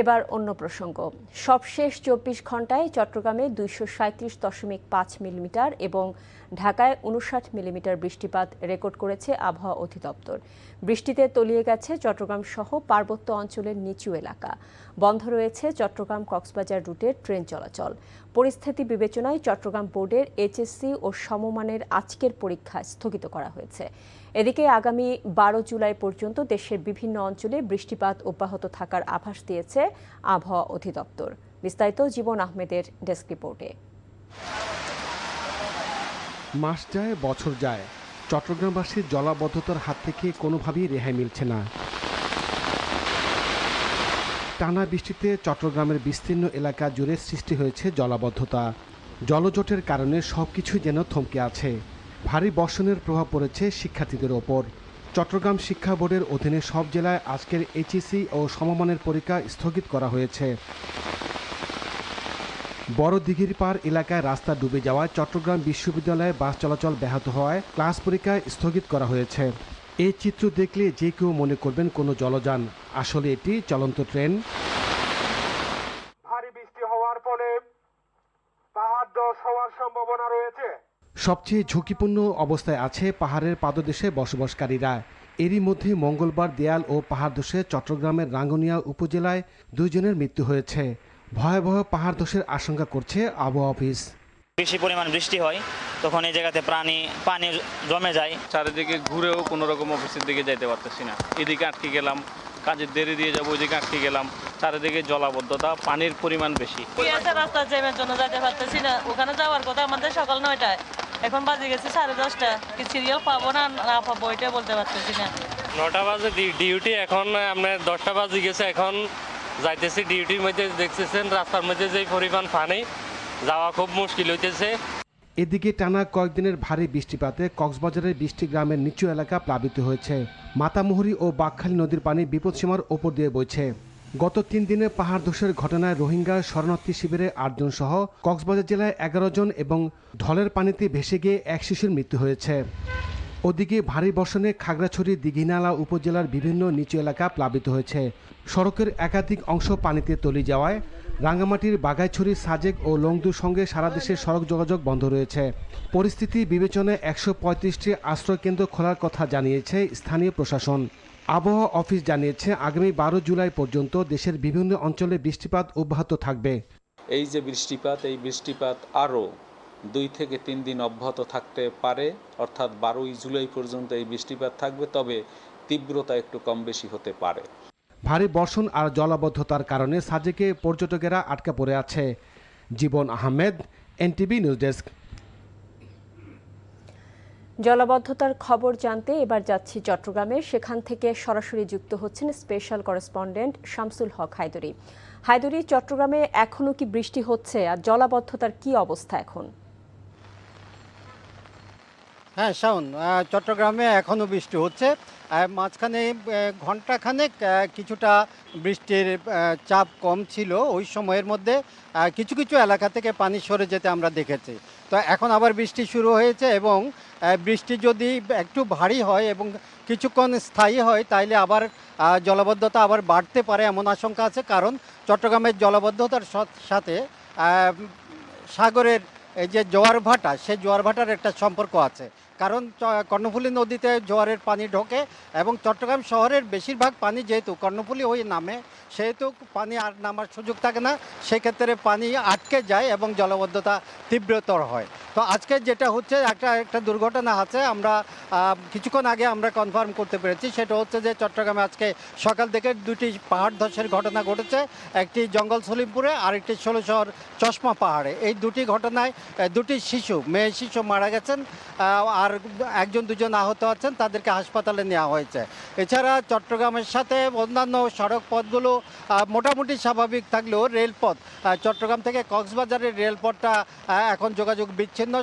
এবার অন্য প্রসঙ্গ। সবশেষ ২৪ ঘন্টায় চট্টগ্রামে ২৩৭.৫ মিলিমিটার এবং ঢাকায় ৫৯ মিলিমিটার বৃষ্টিপাত রেকর্ড করেছে আবহাওয়া অধিদপ্তর। বৃষ্টিতে তলিয়ে গেছে চট্টগ্রাম সহ পার্বত্য অঞ্চলের নিচু এলাকা। বন্ধ রয়েছে চট্টগ্রাম কক্সবাজার রুটের ট্রেন চলাচল। পরিস্থিতি বিবেচনায় চট্টগ্রাম বোর্ডের এইচএসসি ও সমমানের আজকের পরীক্ষা স্থগিত করা হয়েছে। এদিকে আগামী ১২ জুলাই পর্যন্ত দেশের বিভিন্ন অঞ্চলে বৃষ্টিপাত অব্যাহত থাকার আভাস দিয়েছে আবহাওয়া অধিদপ্তর। বিস্তারিত জীবন আহমেদের ডেস্ক রিপোর্টে। মাস যায় বছর যায়, চট্টগ্রামবাসীর জলাবদ্ধতার হাত থেকে কোনোভাবেই রেহাই মিলছে না। টানা বৃষ্টিতে চট্টগ্রামের বিস্তীর্ণ এলাকা জুড়ে সৃষ্টি হয়েছে জলাবদ্ধতা। জলজটের কারণে সবকিছু যেন থমকে আছে। ভারী বর্ষণের প্রভাব পড়েছে শিক্ষার্থীদের ওপর। চট্টগ্রাম শিক্ষা বোর্ডের অধীনে সব জেলায় আজকের এইচএসসি ও সমমানের পরীক্ষা স্থগিত করা হয়েছে। বড় দিঘির পাড় এলাকায় রাস্তা ডুবে যাওয়ায় চট্টগ্রাম বিশ্ববিদ্যালয়ে বাস চলাচল ব্যাহত হওয়ায় ক্লাস পরীক্ষা স্থগিত করা হয়েছে। এই চিত্র দেখলে যে কেউ মনে করবেন কোনো জলযান, আসলে এটি চলন্ত ট্রেন। ভারী বৃষ্টি হওয়ার ফলে পাহাড় ধস হওয়ার সম্ভাবনা রয়েছে। সবচেয়ে ঝুঁকিপূর্ণ অবস্থায় আছে পাহাড়ের পাদদেশে বসবাসকারীরা। এরই মধ্যে মঙ্গলবার দেয়াল ও পাহাড় ধসে চট্টগ্রামের রাঙ্গুনিয়া উপজেলায় 2 জনের মৃত্যু হয়েছে। ভয়াবহ পাহাড় ধসের আশঙ্কা করছে আবহাওয়া অফিস। বেশি পরিমাণ বৃষ্টি হয় তখন এই জায়গাতে পানি জমে যায়। চারিদিকে ঘুরেও কোনো রকম অফিসের দিকে যাইতে পারতেছি না। এদিকে আটকে গেলাম, কাজের দেরি দিয়ে যাবো, ওইদিকে আটকে গেলাম। চারিদিকে জলাবদ্ধতা, পানির পরিমাণ বেশি। রাস্তা জ্যামের জন্য যেতে পারতেছি না। ওখানে যাওয়ার কথা আমাদের সকাল 9টায়, এখন বাজে গেছে 10:30। কি সিরিয়াল পাবো না পাবো এটা বলতে পারতেছি না। 9টা বাজে ডিউটি, এখন আপনার 10টা বাজে গেছে। এখন যাইতেছি ডিউটির মধ্যে, দেখতেছেন রাস্তার মধ্যে যে পরিমাণ পানি, যাওয়া খুব মুশকিল হইতেছে। এদিকে টানা কয়েকদিনের ভারী বৃষ্টিপাতে কক্সবাজারের 20টি গ্রামের নিচু এলাকা প্লাবিত হয়েছে। মাতামুহুরী ও বাকখালী নদীর পানি বিপদসীমার ওপর দিয়ে বইছে। গত 3 দিনে পাহাড় ধসের ঘটনায় রোহিঙ্গা শরণার্থী শিবিরে 8 জন সহ কক্সবাজার জেলায় 11 জন এবং ঢলের পানিতে ভেসে গিয়ে এক শিশুর মৃত্যু হয়েছে। ওদিকে ভারী বর্ষণে খাগড়াছড়ি দিঘিনালা উপজেলার বিভিন্ন নিচু এলাকা প্লাবিত হয়েছে। সড়কের একাধিক অংশ পানিতে তলিয়ে যাওয়ায় রাঙ্গামাটির বাঘাইছড়ি, সাজেক ও লংদুর সঙ্গে সারা দেশে সড়ক যোগাযোগ বন্ধ রয়েছে। পরিস্থিতি বিবেচনায় 135টি আশ্রয়কেন্দ্র খোলার কথা জানিয়েছে স্থানীয় প্রশাসন। আবহাওয়া অফিস জানিয়েছে আগামী 12 জুলাই পর্যন্ত দেশের বিভিন্ন অঞ্চলে বৃষ্টিপাত অব্যাহত থাকবে। এই যে বৃষ্টিপাত, এই বৃষ্টিপাত আরও 2 থেকে 3 দিন অব্যাহত থাকতে পারে, অর্থাৎ 12ই জুলাই পর্যন্ত এই বৃষ্টিপাত থাকবে, তবে তীব্রতা একটু কম বেশি হতে পারে। ভারী বর্ষণ আর জলাবদ্ধতার কারণে সাজেকে পর্যটকেরা আটকা পড়ে আছে। জীবন আহমেদ, এনটিভি নিউজ ডেস্ক। জলাবদ্ধতার খবর জানতে এবার যাচ্ছি চট্টগ্রামে। সেখান থেকে সরাসরি যুক্ত হচ্ছেন স্পেশাল করেসপন্ডেন্ট শামসুল হক হায়দরি। হায়দরি, চট্টগ্রামে এখনো কি বৃষ্টি হচ্ছে আর জলাবদ্ধতার কি অবস্থা এখন? হ্যাঁ শাওন, চট্টগ্রামে এখনও বৃষ্টি হচ্ছে। মাঝখানে ঘণ্টাখানেক কিছুটা বৃষ্টির চাপ কম ছিল। ওই সময়ের মধ্যে কিছু কিছু এলাকা থেকে পানি সরে যেতে আমরা দেখেছি। তো এখন আবার বৃষ্টি শুরু হয়েছে এবং বৃষ্টি যদি একটু ভারী হয় এবং কিছুক্ষণ স্থায়ী হয় তাইলে আবার জলাবদ্ধতা আবার বাড়তে পারে এমন আশঙ্কা আছে। কারণ চট্টগ্রামের জলাবদ্ধতার সাথে সাগরের এই যে জোয়ার ভাটা, সেই জোয়ার ভাটার একটা সম্পর্ক আছে। কারণ কর্ণফুলী নদীতে জোয়ারের পানি ঢোকে এবং চট্টগ্রাম শহরের বেশিরভাগ পানি যেহেতু কর্ণফুলী হয়ে নামে, সেহেতু পানি আর নামার সুযোগ থাকে না। সেক্ষেত্রে পানি আটকে যায় এবং জলাবদ্ধতা তীব্রতর হয়। তো আজকে যেটা হচ্ছে, একটা দুর্ঘটনা আছে, আমরা কিছুক্ষণ আগে আমরা কনফার্ম করতে পেরেছি। সেটা হচ্ছে যে চট্টগ্রামে আজকে সকাল থেকে 2টি পাহাড় ধসের ঘটনা ঘটেছে। একটি জঙ্গল সলিমপুরে আর একটি ষোলশহর চশমা পাহাড়ে। এই 2টি ঘটনায় 2টি মেয়ে শিশু মারা গেছেন আর 1-2জন আহত আছেন, তাদেরকে হাসপাতালে নেওয়া হয়েছে। এছাড়া চট্টগ্রামের সাথে অন্যান্য সড়ক পথগুলো মোটামুটি স্বাভাবিক থাকলেও রেলপথ, চট্টগ্রাম থেকে কক্সবাজারের রেলপথটা এখন যোগাযোগ বিচ্ছিন্ন।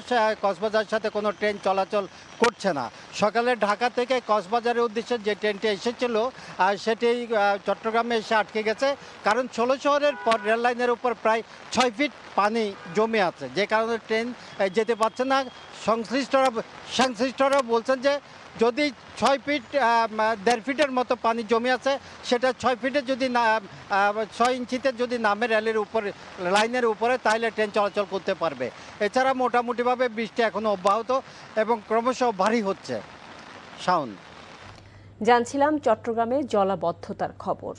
কক্সবাজারের সাথে কোনো ট্রেন চলাচল করছে না। সকালে ঢাকা থেকে কক্সবাজারের উদ্দেশ্যে যে ট্রেনটি এসেছিল সেটি চট্টগ্রামে এসে আটকে গেছে। কারণ ষোলশহরের পর রেললাইনের উপর প্রায় 6 ফিট পানি জমে আছে, যে কারণে ট্রেন যেতে পারছে না। সংশ্লিষ্টরা সংশ্লিষ্টরা বলছেন যে যদি 6 ফিট 1.5 ফিটের মতো পানি জমে আছে, সেটা 6 ফিটে যদি না 6 ইঞ্চিতে যদি নামে রেলের উপরে, লাইনের উপরে, তাহলে ট্রেন চলাচল করতে পারবে। এছাড়া মোটামুটিভাবে বৃষ্টি এখনও অব্যাহত এবং ক্রমশ ভারী হচ্ছে। শাওন। জানছিলাম চট্টগ্রামে জলাবদ্ধতার খবর।